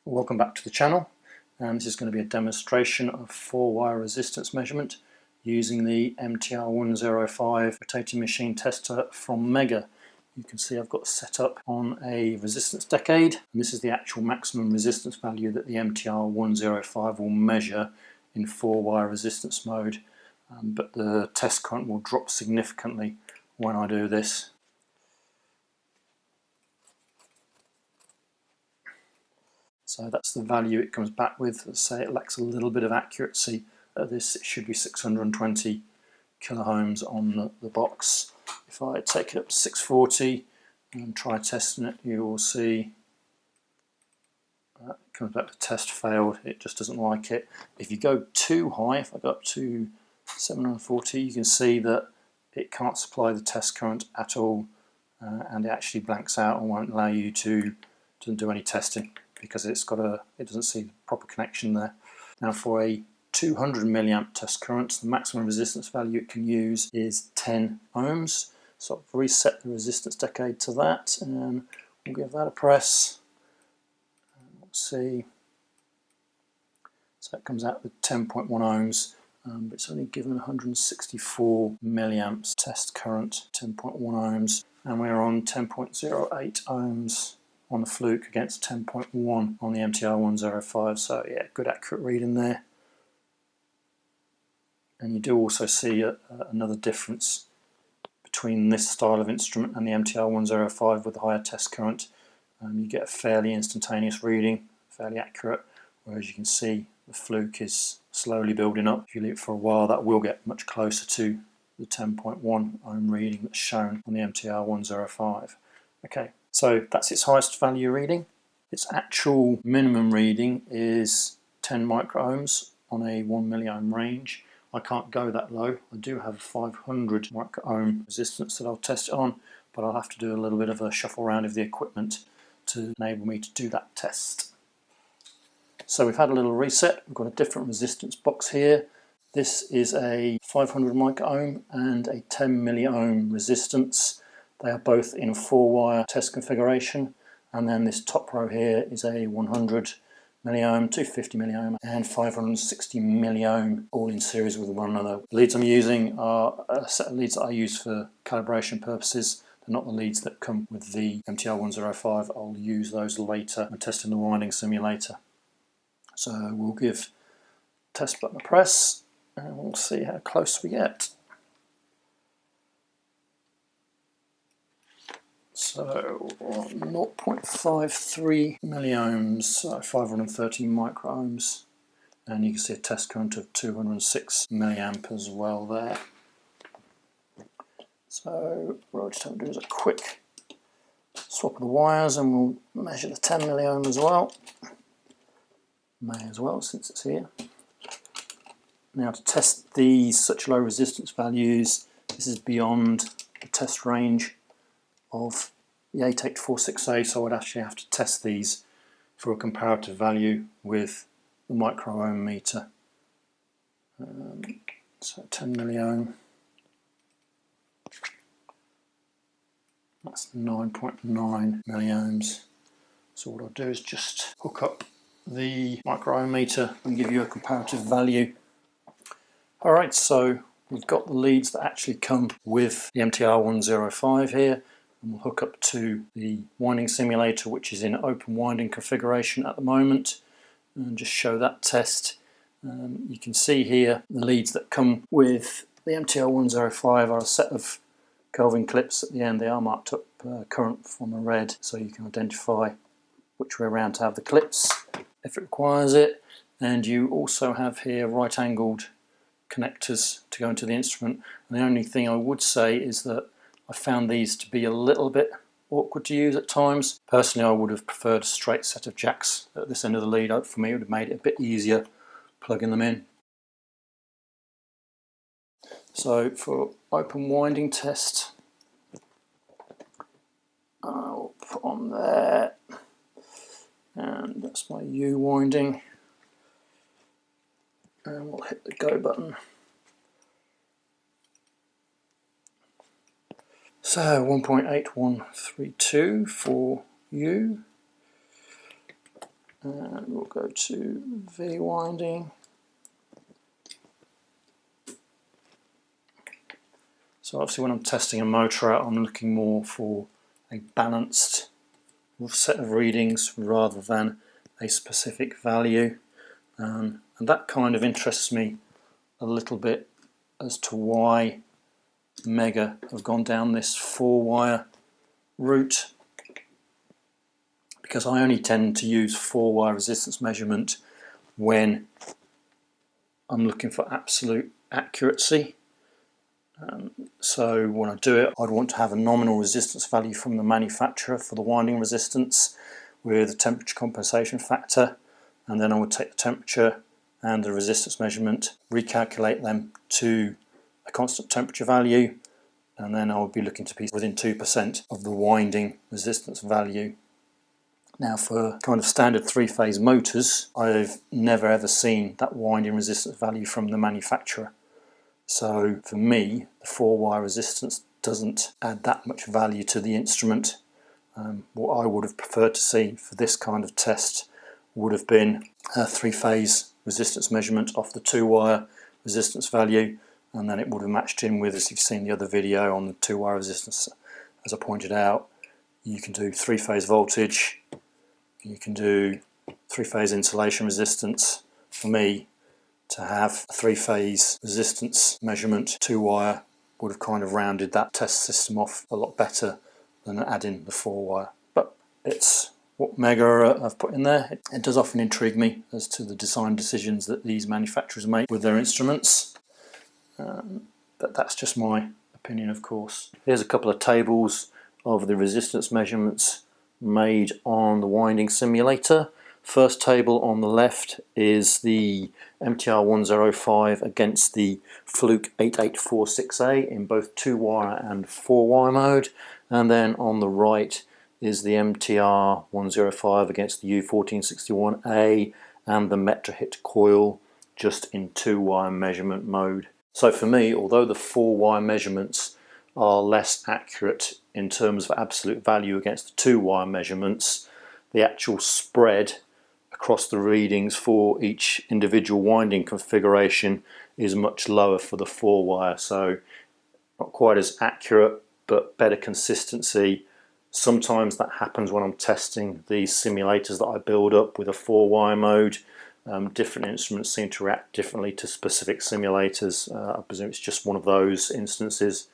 Welcome back to the channel, and this is going to be a demonstration of 4-wire resistance measurement using the MTR105 Rotating Machine Tester from Megger. You can see I've got set up on a resistance decade, and this is the actual maximum resistance value that the MTR105 will measure in 4-wire resistance mode, but the test current will drop significantly when I do this. So that's the value it comes back with. Let's say it lacks a little bit of accuracy at this. It should be 620 kiloohms on the box. If I take it up to 640 and try testing it, you will see it comes back to test failed. It just doesn't like it. If you go too high, if I go up to 740, you can see that it can't supply the test current at all, and it actually blanks out and won't allow you to do any testing, because it doesn't see the proper connection there. Now, for a 200 milliamp test current, the maximum resistance value it can use is 10 ohms. So I've reset the resistance decade to that, and we'll give that a press. We'll see. So it comes out with 10.1 ohms, but it's only given 164 milliamps test current, 10.1 ohms, and we're on 10.08 ohms on the fluke against 10.1 on the MTR105, so yeah, good accurate reading there. And you do also see another difference between this style of instrument and the MTR105 with the higher test current. You get a fairly instantaneous reading, fairly accurate, whereas you can see the fluke is slowly building up. If you leave it for a while, that will get much closer to the 10.1 ohm reading that's shown on the MTR105. Okay. So that's its highest value reading. Its actual minimum reading is 10 microohms on a 1 milliohm range. I can't go that low. I do have a 500 microohm resistance that I'll test it on, but I'll have to do a little bit of a shuffle around of the equipment to enable me to do that test. So we've had a little reset. We've got a different resistance box here. This is a 500 microohm and a 10 milliohm resistance. They are both in a 4-wire test configuration, and then this top row here is a 100 milliohm, 250 milliohm and 560 milliohm, all in series with one another. The leads I'm using are a set of leads that I use for calibration purposes. They're not the leads that come with the MTR105. I'll use those later when testing the winding simulator. So we'll give test button a press and we'll see how close we get. So 0.53 milliohms, so 530 microohms, and you can see a test current of 206 milliamp as well there. So what I'll just have to do is a quick swap of the wires, and we'll measure the 10 milliohm as well. May as well, since it's here. Now, to test these such low resistance values, this is beyond the test range of the 8846A, so I'd actually have to test these for a comparative value with the micro-ohm meter. So 10 milliohm, that's 9.9 milliohms. So what I'll do is just hook up the micro-ohm meter and give you a comparative value. Alright, so we've got the leads that actually come with the MTR105 here, and we'll hook up to the winding simulator, which is in open winding configuration at the moment, and just show that test. You can see here the leads that come with the MTR105 are a set of Kelvin clips at the end. They are marked up current from a red, so you can identify which way around to have the clips if it requires it. And you also have here right angled connectors to go into the instrument. And the only thing I would say is that I found these to be a little bit awkward to use at times. Personally, I would have preferred a straight set of jacks at this end of the lead. For me, it would have made it a bit easier plugging them in. So for open winding test, I'll put on there, and that's my U winding, and we'll hit the go button. So 1.8132 for U, and we'll go to V winding. So obviously when I'm testing a motor out, I'm looking more for a balanced set of readings rather than a specific value, and that kind of interests me a little bit as to why Megger have gone down this 4-wire route, because I only tend to use 4-wire resistance measurement when I'm looking for absolute accuracy. So when I do it, I'd want to have a nominal resistance value from the manufacturer for the winding resistance with a temperature compensation factor, and then I would take the temperature and the resistance measurement, recalculate them to a constant temperature value, and then I would be looking to be within 2% of the winding resistance value. Now for kind of standard 3-phase motors, I've never ever seen that winding resistance value from the manufacturer. So for me, the 4-wire resistance doesn't add that much value to the instrument. What I would have preferred to see for this kind of test would have been a 3-phase resistance measurement off the 2-wire resistance value, and then it would have matched in with, as you've seen the other video on the 2-wire resistance. As I pointed out, you can do 3-phase voltage, you can do 3-phase insulation resistance. For me, to have a 3-phase resistance measurement 2-wire would have kind of rounded that test system off a lot better than adding the 4-wire. But it's what Megger have put in there. It does often intrigue me as to the design decisions that these manufacturers make with their instruments. But that's just my opinion, of course. Here's a couple of tables of the resistance measurements made on the winding simulator. First table on the left is the MTR105 against the Fluke 8846A in both 2-wire and 4-wire mode, and then on the right is the MTR105 against the U1461A and the MetraHit coil just in 2-wire measurement mode. So for me, although the 4-wire measurements are less accurate in terms of absolute value against the 2-wire measurements, the actual spread across the readings for each individual winding configuration is much lower for the 4-wire, so not quite as accurate but better consistency. Sometimes that happens when I'm testing these simulators that I build up with a 4-wire mode. Different instruments seem to react differently to specific simulators. I presume it's just one of those instances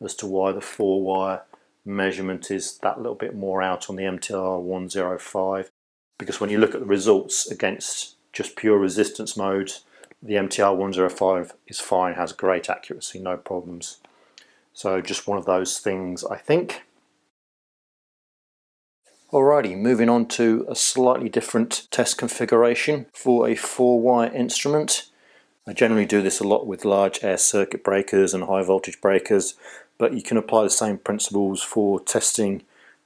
as to why the 4-wire measurement is that little bit more out on the MTR105. Because when you look at the results against just pure resistance modes, the MTR105 is fine, has great accuracy, no problems. So just one of those things, I think. Alrighty, moving on to a slightly different test configuration for a 4-wire instrument. I generally do this a lot with large air circuit breakers and high voltage breakers, but you can apply the same principles for testing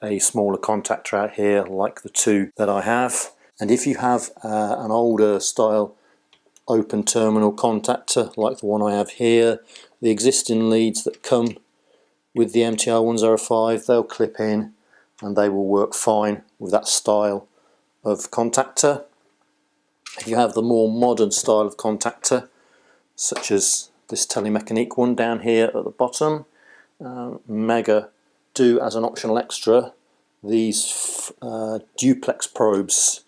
a smaller contactor out here like the 2 that I have. And if you have an older style open terminal contactor like the one I have here, the existing leads that come with the MTR105, they'll clip in and they will work fine with that style of contactor. If you have the more modern style of contactor, such as this Telemecanique one down here at the bottom, Megger do as an optional extra these Duplex Probes,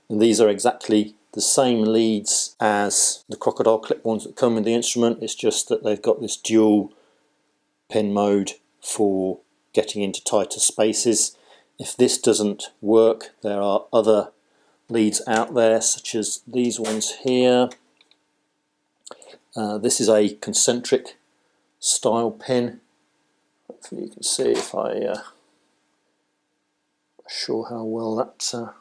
and these are exactly the same leads as the crocodile clip ones that come in the instrument. It's just that they've got this dual pin mode for getting into tighter spaces. If this doesn't work, there are other leads out there such as these ones here. This is a concentric style pin. Hopefully you can see if I show how well that.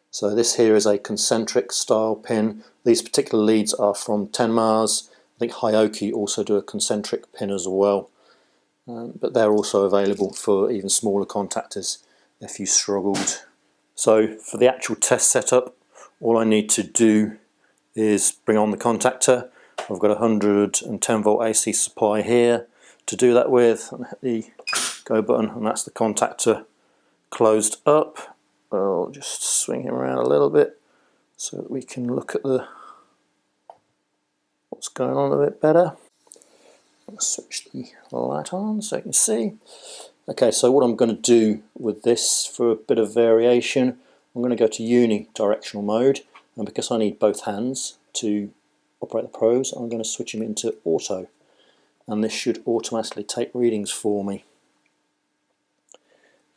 So this here is a concentric style pin. These particular leads are from Tenma's. I think Hyoki also do a concentric pin as well, but they're also available for even smaller contactors if you struggled. So for the actual test setup, all I need to do is bring on the contactor. I've got a 110 volt AC supply here to do that with, and hit the go button, and that's the contactor closed up. I'll just swing him around a little bit so that we can look at what's going on a bit better. I'll switch the light on so you can see. Okay, so what I'm going to do with this for a bit of variation, I'm going to go to Uni Directional Mode, and because I need both hands to operate the probes, I'm going to switch them into Auto, and this should automatically take readings for me.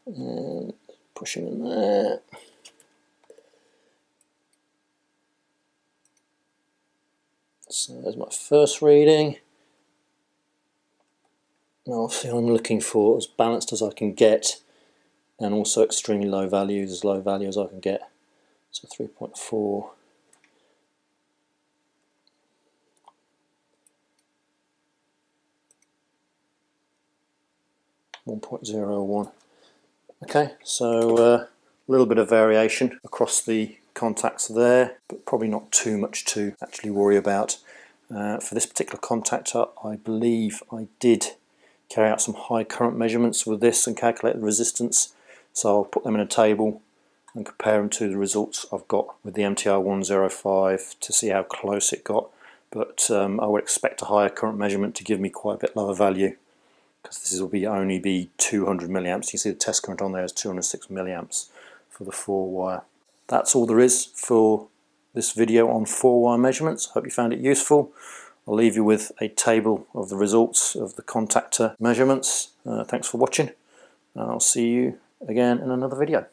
And push him in there. So there's my first reading. Now obviously I'm looking for as balanced as I can get, and also extremely low values, as low value as I can get. So 3.4. .01. Okay, so a little bit of variation across the contacts there, but probably not too much to actually worry about. For this particular contactor, I believe I did carry out some high current measurements with this and calculate the resistance, so I'll put them in a table and compare them to the results I've got with the MTR105 to see how close it got, but I would expect a higher current measurement to give me quite a bit lower value, because this will only be 200 milliamps. You can see the test current on there is 206 milliamps for the 4-wire. That's all there is for this video on 4-wire measurements. Hope you found it useful. I'll leave you with a table of the results of the contactor measurements. Thanks for watching, and I'll see you again in another video.